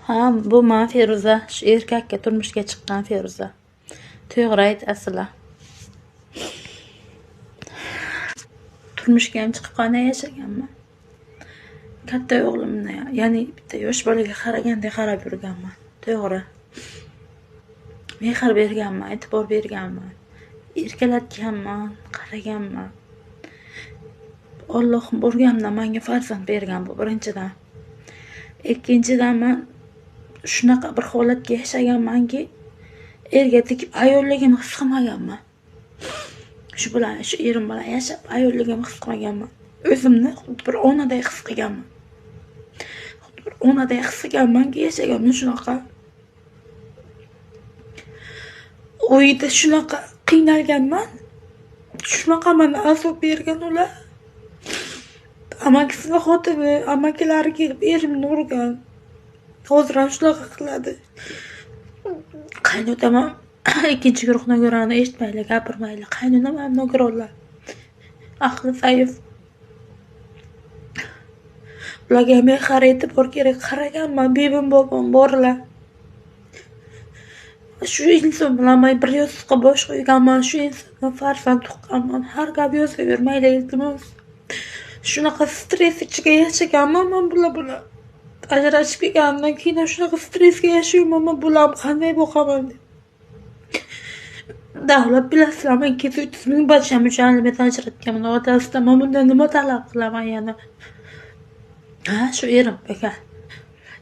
Ha, bu men Feruza, shu erkakka turmushga chiqqan Feruza. To'g'ri ayt asla. Turmushga ham chiqib qanday yashaganman. Katta o'g'limni, ya'ni bitta yosh bolaga qaragandek qarab yurganman. To'g'ri. Mehr berganman, e'tibor berganman. Erkalatganman, qaraganman. Alloh o'rgamdan menga farzand bergan bu birinchidan. Ikkinchidan men shunaqa bir holatga yashaganmanki, erga tekib ayolligimni his qilmaganman. Shu bilan, shu erim bilan yashab ayolligimni his qilmaganman. O'zimni xuddi bir onadek his qilganman. Xuddi bir onadek his qilganmanki, yashaganman shunaqa. Uyda shunaqa qiynalganman. Shunaqa menga azob bergan ular. Amakisini xotini, amakilari kelib erimni urgan. Hozir ham shunaqa qiladi. Qaynotam ikkinchi guruhni ko'rani eshitmayli, gapirmayli. Qaynonam ham nogironlar. Aqli zaif. Ularga mehr e'tibor kerak qaraganman, bebim bobom borlar. Shu inson bilan men bir yostiqqa bosh qo'yganman, shu insondan farzand tuqqanman. Har gap yozavermayli, iltimos. Shunaqa stress ichiga yashaganman men bular. Ajrashib kelgandan keyin shunaqa stressga yashayman, men bularni qanday boqaman deb. Davlat bilasizlar, men 200 ming bacham uchun aliment ajratganman. Otasidan men bundan nima talab qilaman yana? Ha, shu erim ekan.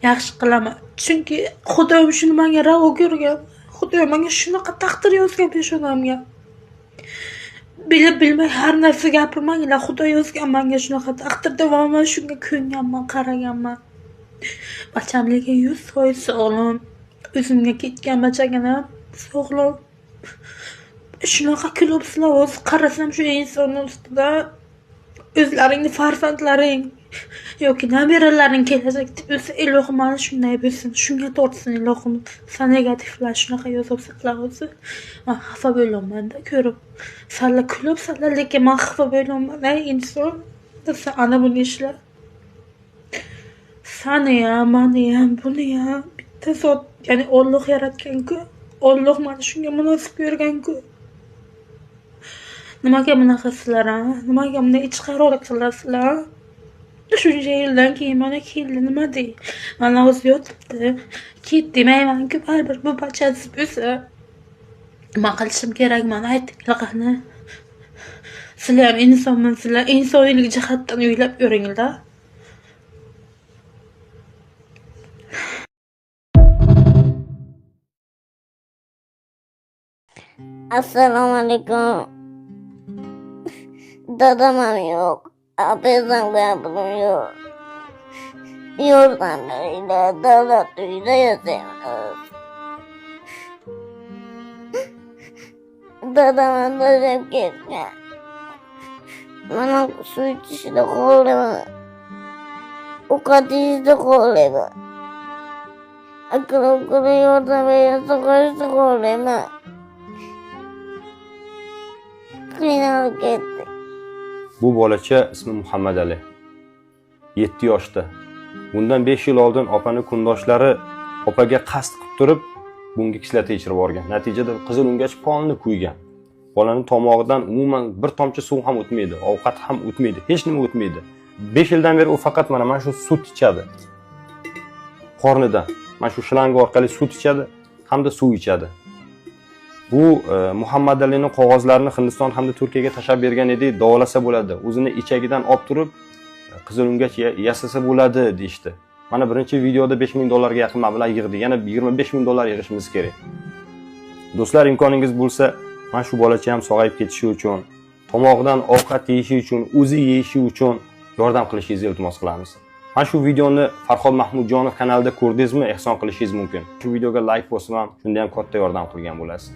Yaxshi qilaman. Chunki Xudoyim shuni menga ravo ko'rgan. Xudoyim menga shunaqa taqdir yozgan peshonamga. Bilib bilmay har narsa gapirmanglar. Xudo yozgan menga shunaqa taqdirda va men shunga ko'nganman, qaraganman. Bacham lekin 100% sog'lom. O'zimga ketgan bachagina sog'lom. Shunaqa kulibsizlar, o'zi qarasam shu insonni ustida o'zlaringni farzandlaring yoki nabiralaring kelajak deb o'zi ilohim mana shunday bo'lsin, shunga tortsin ilohim. Sen negativlar shunaqa yozibsizlar o'zi. Men xafa bo'laman-da ko'rib. Salla kulib, salla lekin men xafa bo'laman. Ey inson, desa ana buni ishlar. Sani ham, meni ham, buni ham bitta zot, ya'ni Alloh yaratgan-ku. Alloh meni shunga munosib ko'rgan-ku. Nimaga bunaqasizlar, ha? Nimaga bunday ichqaroq qilasizlar? Shuncha yildan keyin mana keldi, nima dey? Mana o'zi yotibdi. Ket demayman-ku, baribir bu bachasi bo'lsa, nima qilishim kerak, mana aytinglar qani. Sizlar ham insonmansizlar, insoniylik jihatdan o'ylab ko'ringlar. Assalomu alaykum. Dadam ham yo'q. Abezam gapirim yo'q. Yordam beringlar, davlat uyida yashaymiz. Dadam adashib ketgan. Mana suv ichishda qo'rqaman. Ovqat yeyishda qo'rqaman. Aql yordam bersa qo'yishda qo'rqaman. Qiynalib ketdi. Bu bolacha ismi Muhammad Ali. 7 yoshda. Bundan 5 yil oldin opani kundoshlari opaga qasd qilib turib, bunga kislota ichirib yuborgan. Natijada qizil o'ngach polni kuygan. Bolaning tomog'idan umuman bir tomchi suv ham o'tmaydi, ovqat ham o'tmaydi, hech nima o'tmaydi. 5 yildan beri u faqat mana shu sut ichadi. Qornidan, mana shu shlanga orqali sut ichadi hamda suv ichadi. Bu Muhammad Alining qog'ozlarini Hindiston hamda Turkiyaga tashab bergan edi, davolasa bo'ladi. O'zini ichagidan olib turib, qizil o'ngach yasasa bo'ladi deyshti. Mana birinchi videoda $5000 ga yaqin mablag' yig'di. Yana $25000 yig'ishimiz kerak. Do'stlar, imkoningiz bo'lsa, mana shu bolacha ham sog'ayib ketishi uchun, tomog'idan ovqat yeyishi uchun, o'zi yeyishi uchun yordam qilishingizni iltimos qilamiz. Mana shu videoni Farhod Mahmudjonov kanalida ko'rdingizmi? Ehson qilishingiz mumkin. Shu videoga like bosib ham shunda ham katta yordam qilgan bo'lasiz.